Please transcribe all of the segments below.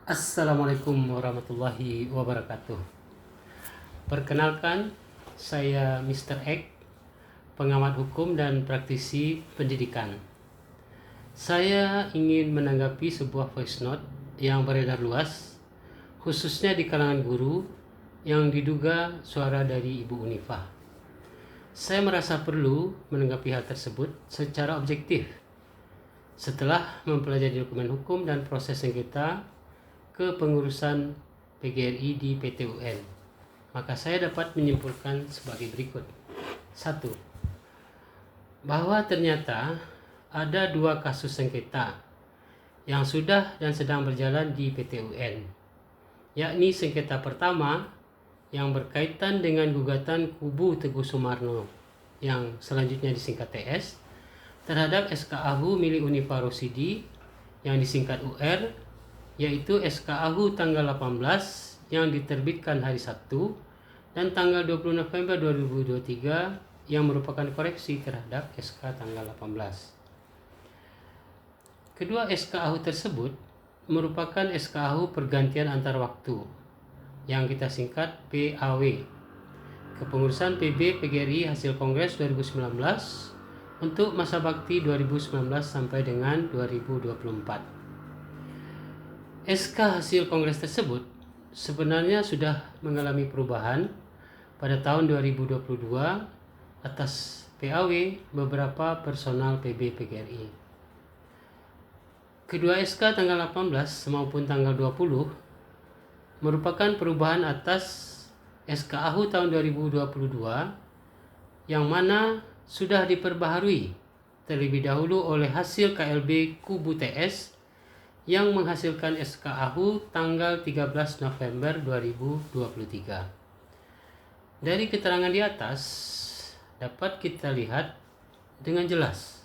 Assalamualaikum warahmatullahi wabarakatuh. Perkenalkan, saya Mr. X, pengamat hukum dan praktisi pendidikan. Saya ingin menanggapi sebuah voice note yang beredar luas, khususnya di kalangan guru yang diduga suara dari Ibu Unifah. Saya merasa perlu menanggapi hal tersebut secara objektif setelah mempelajari dokumen hukum dan proses sengketa kepengurusan PGRI di PT UN. Maka saya dapat menyimpulkan sebagai berikut. 1. Bahwa ternyata ada 2 kasus sengketa yang sudah dan sedang berjalan di PT UN, yakni sengketa pertama yang berkaitan dengan gugatan kubu Teguh Sumarno yang selanjutnya disingkat TS terhadap SK Ahu milik Unifah Rosidi yang disingkat UR, yaitu SK Ahu tanggal 18 yang diterbitkan hari Sabtu dan tanggal 20 November 2023 yang merupakan koreksi terhadap SK tanggal 18. Kedua SK Ahu tersebut merupakan SK Ahu pergantian antar waktu yang kita singkat PAW, kepengurusan PB PGRI hasil Kongres 2019 untuk masa bakti 2019 sampai dengan 2024. SK hasil Kongres tersebut sebenarnya sudah mengalami perubahan pada tahun 2022 atas PAW beberapa personal PB PGRI. Kedua SK tanggal 18 maupun tanggal 20 merupakan perubahan atas SK Ahu tahun 2022 yang mana sudah diperbaharui terlebih dahulu oleh hasil KLB Kubu TS yang menghasilkan SK Ahu tanggal 13 November 2023. Dari keterangan di atas dapat kita lihat dengan jelas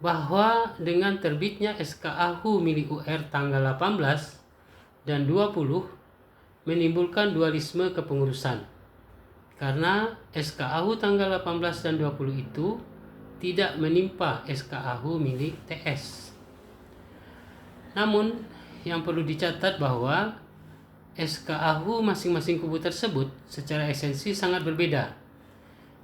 bahwa dengan terbitnya SK Ahu milik UR tanggal 18 dan 20 menimbulkan dualisme kepengurusan karena SK Ahu tanggal 18 dan 20 itu tidak menimpa SK Ahu milik TS. Namun, yang perlu dicatat bahwa SK Ahu masing-masing kubu tersebut secara esensi sangat berbeda.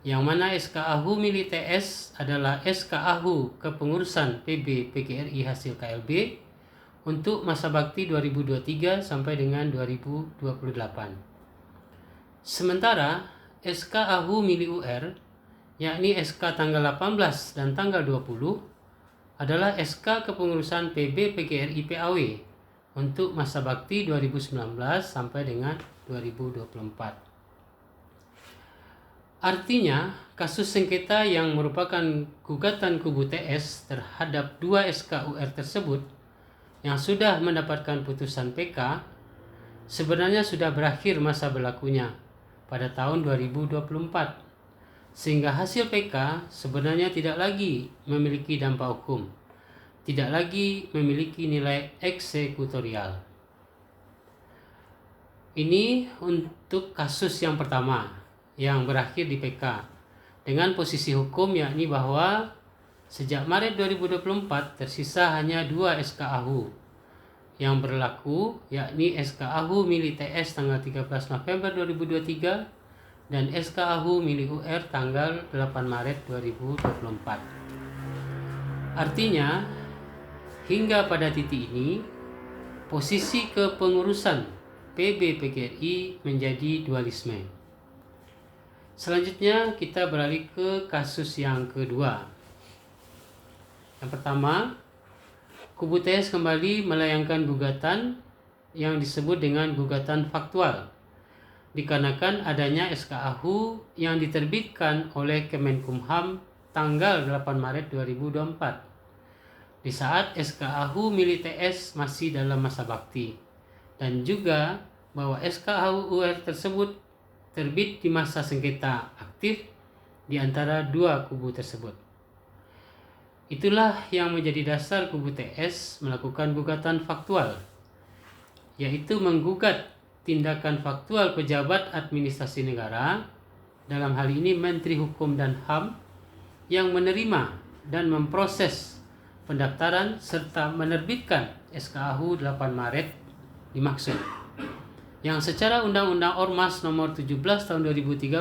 Yang mana SK Ahu milik TS adalah SK Ahu kepengurusan PB PGRI hasil KLB untuk masa bakti 2023 sampai dengan 2028. Sementara SK Ahu milik UR, yakni SK tanggal 18 dan tanggal 20, adalah SK kepengurusan PB PGRI PAW untuk masa bakti 2019 sampai dengan 2024. Artinya, kasus sengketa yang merupakan gugatan kubu TS terhadap 2 SK UR tersebut yang sudah mendapatkan putusan PK sebenarnya sudah berakhir masa berlakunya pada tahun 2024. Sehingga hasil PK sebenarnya tidak lagi memiliki dampak hukum, tidak lagi memiliki nilai eksekutorial. Ini untuk kasus yang pertama yang berakhir di PK dengan posisi hukum yakni bahwa sejak Maret 2024 tersisa hanya 2 SK Ahu yang berlaku, yakni SK Ahu milik TS tanggal 13 November 2023 dan SK Ahu milik UR tanggal 8 Maret 2024. Artinya, hingga pada titik ini, posisi kepengurusan PB PGRI menjadi dualisme. Selanjutnya, kita beralih ke kasus yang kedua. Yang pertama, kubu TS kembali melayangkan gugatan yang disebut dengan gugatan faktual dikarenakan adanya SK Ahu yang diterbitkan oleh Kemenkumham tanggal 8 Maret 2024 di saat SK Ahu milik TS masih dalam masa bakti, dan juga bahwa SK Ahu UR tersebut terbit di masa sengketa aktif di antara 2 kubu tersebut. Itulah yang menjadi dasar kubu TS melakukan gugatan faktual, yaitu menggugat tindakan faktual pejabat administrasi negara, dalam hal ini Menteri Hukum dan HAM, yang menerima dan memproses pendaftaran serta menerbitkan SK Ahu 8 Maret dimaksud, yang secara Undang-Undang Ormas Nomor 17 Tahun 2013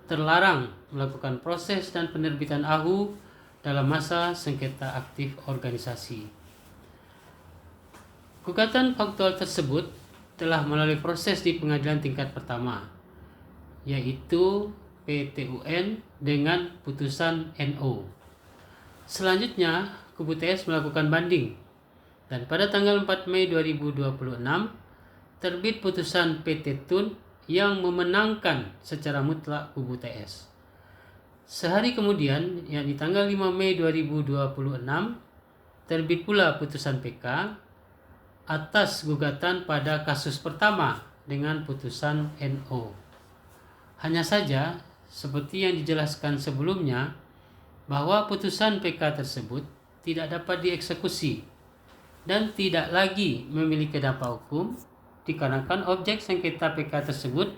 terlarang melakukan proses dan penerbitan AHU dalam masa sengketa aktif organisasi. Gugatan faktual tersebut telah melalui proses di pengadilan tingkat pertama, yaitu PT UN dengan putusan NO. Selanjutnya, Kubu TS melakukan banding, dan pada tanggal 4 Mei 2026 terbit putusan PT Tun yang memenangkan secara mutlak Kubu TS. Sehari kemudian, yakni tanggal 5 Mei 2026, terbit pula putusan PK atas gugatan pada kasus pertama dengan putusan NO. Hanya saja, seperti yang dijelaskan sebelumnya, bahwa putusan PK tersebut tidak dapat dieksekusi dan tidak lagi memiliki dampak hukum dikarenakan objek sengketa PK tersebut,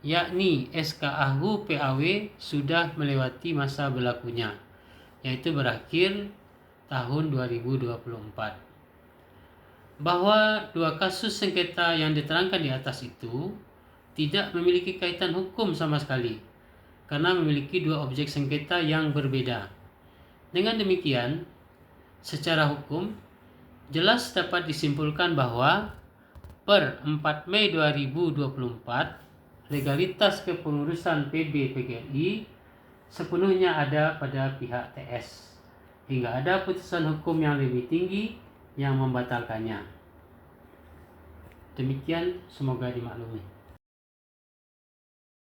yakni SK AHU PAW, sudah melewati masa berlakunya, yaitu berakhir tahun 2024. Bahwa dua kasus sengketa yang diterangkan di atas itu tidak memiliki kaitan hukum sama sekali, karena memiliki dua objek sengketa yang berbeda. Dengan demikian, secara hukum, jelas dapat disimpulkan bahwa per 4 Mei 2024, legalitas kepengurusan PB PGRI sepenuhnya ada pada pihak TS, hingga ada putusan hukum yang lebih tinggi yang membatalkannya. Demikian, semoga dimaklumi.